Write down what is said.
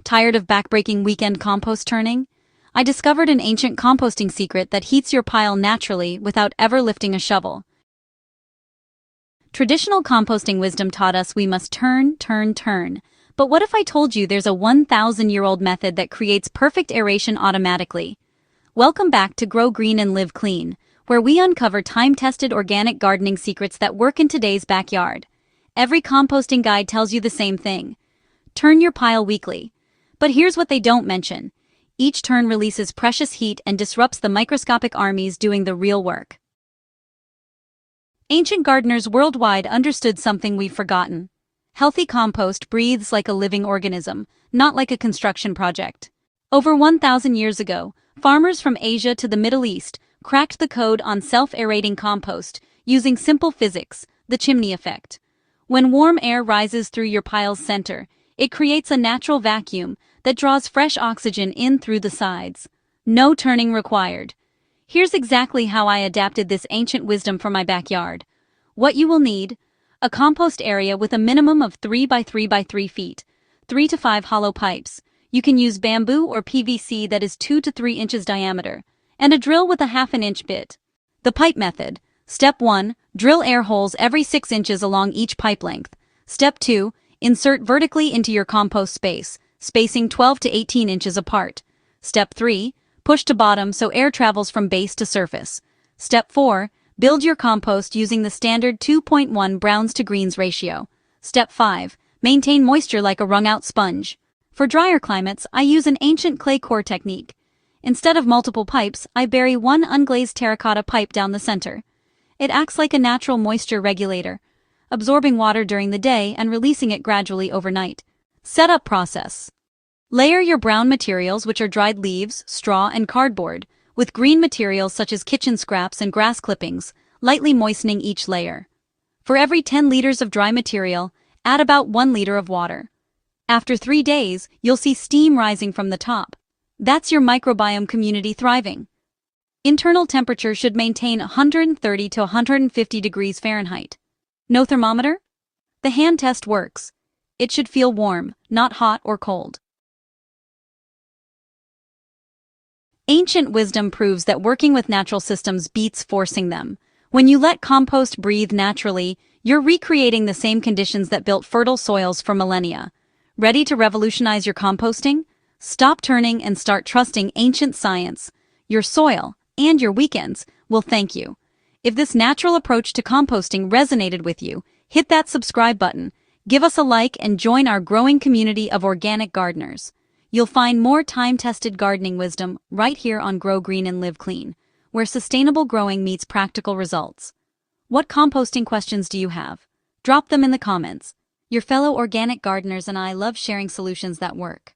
Tired of backbreaking weekend compost turning? I discovered an ancient composting secret that heats your pile naturally without ever lifting a shovel. Traditional composting wisdom taught us we must turn. But what if I told you there's a 1,000-year-old method that creates perfect aeration automatically? Welcome back to Grow Green and Live Clean, where we uncover time-tested organic gardening secrets that work in today's backyard. Every composting guide tells you the same thing. Turn your pile weekly. But here's what they don't mention. Each turn releases precious heat and disrupts the microscopic armies doing the real work. Ancient gardeners worldwide understood something we've forgotten. Healthy compost breathes like a living organism, not like a construction project. Over 1,000 years ago, farmers from Asia to the Middle East cracked the code on self-aerating compost using simple physics, the chimney effect. When warm air rises through your pile's center, it creates a natural vacuum that draws fresh oxygen in through the sides. No turning required. Here's exactly how I adapted this ancient wisdom for my backyard. What you will need: a compost area with a minimum of 3 by 3 by 3 feet, 3 to 5 hollow pipes. You can use bamboo or PVC that is 2 to 3 inches diameter, and a drill with a 1/2 inch bit. The pipe method. Step 1. Drill air holes every 6 inches along each pipe length. Step 2. Insert vertically into your compost space, spacing 12 to 18 inches apart. Step 3. Push to bottom so air travels from base to surface. Step 4. Build your compost using the standard 2.1 browns to greens ratio. Step 5. Maintain moisture like a wrung-out sponge. For drier climates, I use an ancient clay core technique. Instead of multiple pipes, I bury one unglazed terracotta pipe down the center. It acts like a natural moisture regulator, absorbing water during the day and releasing it gradually overnight. Setup process. Layer your brown materials, which are dried leaves, straw, and cardboard, with green materials such as kitchen scraps and grass clippings, lightly moistening each layer. For every 10 liters of dry material, add about 1 liter of water. After 3 days, you'll see steam rising from the top. That's your microbiome community thriving. Internal temperature should maintain 130 to 150 degrees Fahrenheit. No thermometer? The hand test works. It should feel warm, not hot or cold. Ancient wisdom proves that working with natural systems beats forcing them. When you let compost breathe naturally, you're recreating the same conditions that built fertile soils for millennia. Ready to revolutionize your composting? Stop turning and start trusting ancient science. Your soil, and your weekends, will thank you. If this natural approach to composting resonated with you, hit that subscribe button, give us a like, and join our growing community of organic gardeners. You'll find more time-tested gardening wisdom right here on Grow Green and Live Clean, where sustainable growing meets practical results. What composting questions do you have? Drop them in the comments. Your fellow organic gardeners and I love sharing solutions that work.